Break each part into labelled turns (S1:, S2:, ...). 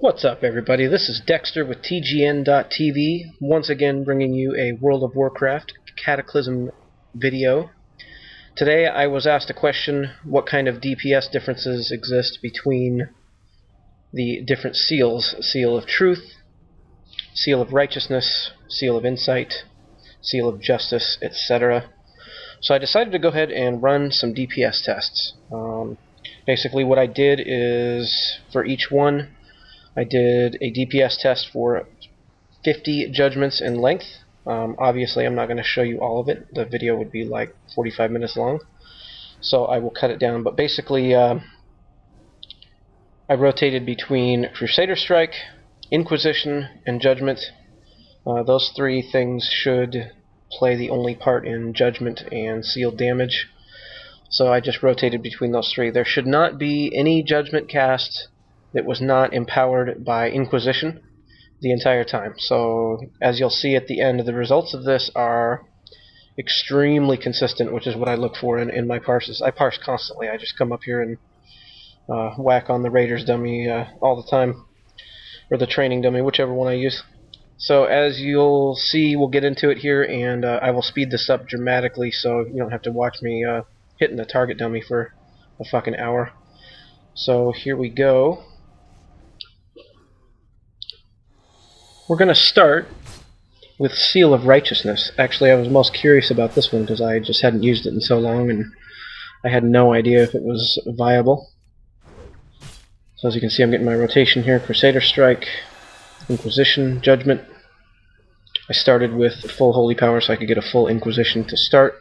S1: What's up, everybody? This is Dextur with TGN.TV, once again bringing you a World of Warcraft Cataclysm video. Today I was asked a question: what kind of DPS differences exist between the different seals? Seal of Truth, Seal of Righteousness, Seal of Insight, Seal of Justice, etc. So I decided to go ahead and run some DPS tests. Basically what I did is, for each one, I did a DPS test for 50 judgments in length. Obviously, I'm not going to show you all of it. The video would be like 45 minutes long, so I will cut it down. But basically, I rotated between Crusader Strike, Inquisition, and Judgment. Those three things should play the only part in Judgment and sealed damage. So I just rotated between those three. There should not be any Judgment cast that was not empowered by Inquisition the entire time. So as you'll see at the end, the results of this are extremely consistent, which is what I look for in my parses. I parse constantly. I just come up here and whack on the Raiders dummy all the time, or the training dummy, whichever one I use. So as you'll see, we'll get into it here, and I will speed this up dramatically so you don't have to watch me hitting the target dummy for a fucking hour. So here we go. We're going to start with Seal of Righteousness. Actually, I was most curious about this one because I just hadn't used it in so long and I had no idea if it was viable. So as you can see, I'm getting my rotation here. Crusader Strike, Inquisition, Judgment. I started with full Holy Power so I could get a full Inquisition to start.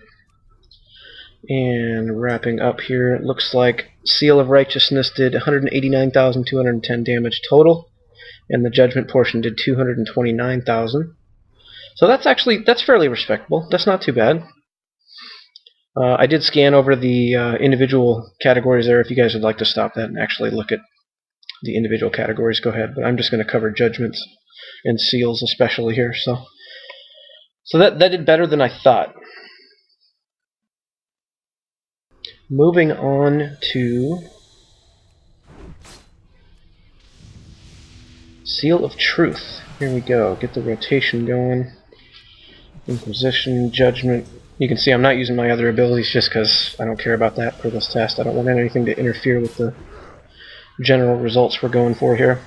S1: And wrapping up here, it looks like Seal of Righteousness did 189,210 damage total, and the Judgment portion did 229,000. So that's fairly respectable. That's not too bad. I did scan over the individual categories there. If you guys would like to stop that and actually look at the individual categories, go ahead. But I'm just going to cover Judgments and Seals especially here. So that did better than I thought. Moving on to Seal of Truth. Here we go. Get the rotation going. Inquisition, Judgment. You can see I'm not using my other abilities just because I don't care about that for this test. I don't want anything to interfere with the general results we're going for here.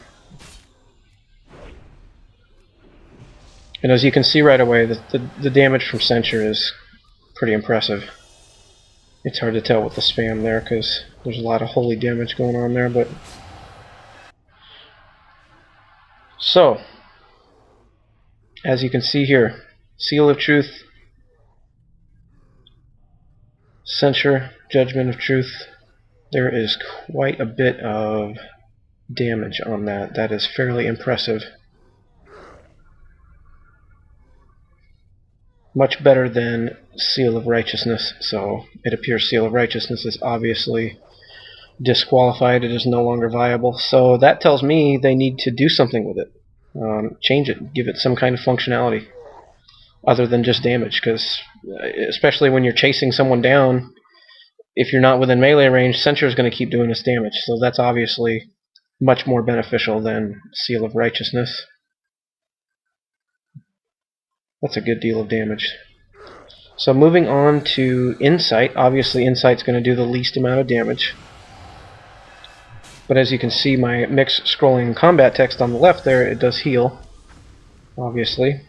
S1: And as you can see right away, the damage from Censure is pretty impressive. It's hard to tell with the spam there because there's a lot of holy damage going on there, but so as you can see here, Seal of Truth, Censure, Judgment of Truth, there is quite a bit of damage on that. That is fairly impressive. Much better than Seal of Righteousness, so it appears Seal of Righteousness is obviously disqualified. It is no longer viable, so that tells me they need to do something with it. Change it, give it some kind of functionality other than just damage, because especially when you're chasing someone down, if you're not within melee range, Censure is going to keep doing this damage, so that's obviously much more beneficial than Seal of Righteousness. That's a good deal of damage. So moving on to Insight. Obviously Insight's going to do the least amount of damage. But as you can see, my mixed scrolling combat text on the left there, it does heal, obviously.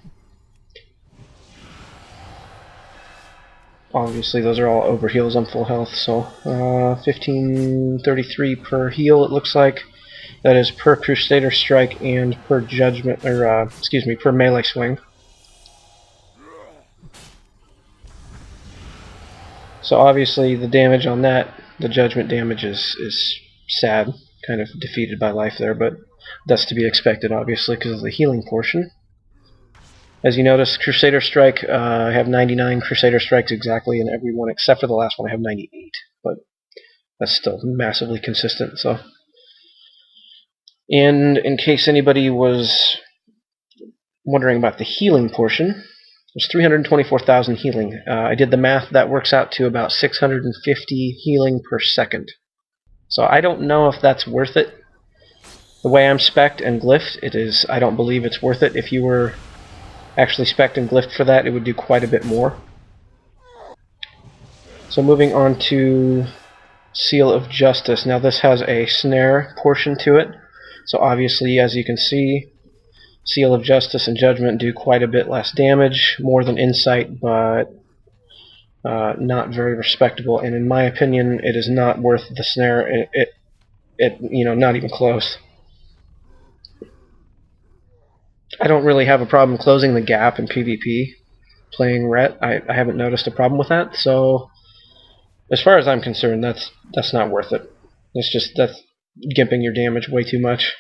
S1: Obviously those are all overheals on full health, so 1533 per heal it looks like. That is per Crusader Strike and per Judgment, or excuse me, per melee swing. So obviously the damage on that, the Judgment damage is sad, kind of defeated by life there, but that's to be expected obviously because of the healing portion. As you notice, Crusader Strike, I have 99 Crusader Strikes exactly in every one except for the last one I have 98, but that's still massively consistent. So, and in case anybody was wondering about the healing portion, there's 324,000 healing. I did the math, that works out to about 650 healing per second. So I don't know if that's worth it. The way I'm spec'd and glyphed, I don't believe it's worth it. If you were actually spec'd and glyphed for that, it would do quite a bit more. So moving on to Seal of Justice. Now this has a snare portion to it. So obviously, as you can see, Seal of Justice and Judgment do quite a bit less damage, more than Insight, but not very respectable. And in my opinion, it is not worth the snare. Not even close. I don't really have a problem closing the gap in PvP playing Ret. I haven't noticed a problem with that. So as far as I'm concerned, that's not worth it. That's gimping your damage way too much.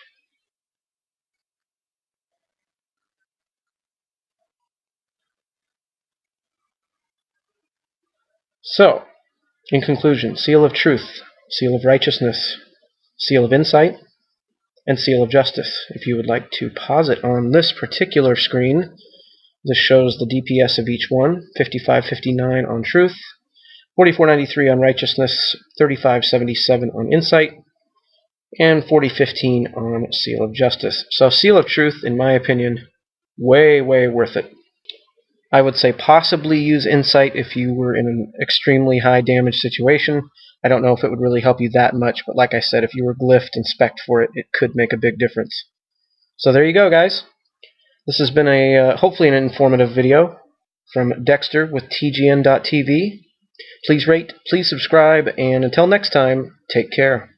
S1: So, in conclusion, Seal of Truth, Seal of Righteousness, Seal of Insight, and Seal of Justice. If you would like to pause it on this particular screen, this shows the DPS of each one: 5559 on Truth, 4493 on Righteousness, 3577 on Insight, and 4015 on Seal of Justice. So Seal of Truth, in my opinion, way worth it. I would say possibly use Insight if you were in an extremely high damage situation. I don't know if it would really help you that much, but like I said, if you were glyphed and spec'd for it, it could make a big difference. So there you go, guys. This has been hopefully an informative video from Dextur with TGN.TV. Please rate, please subscribe, and until next time, take care.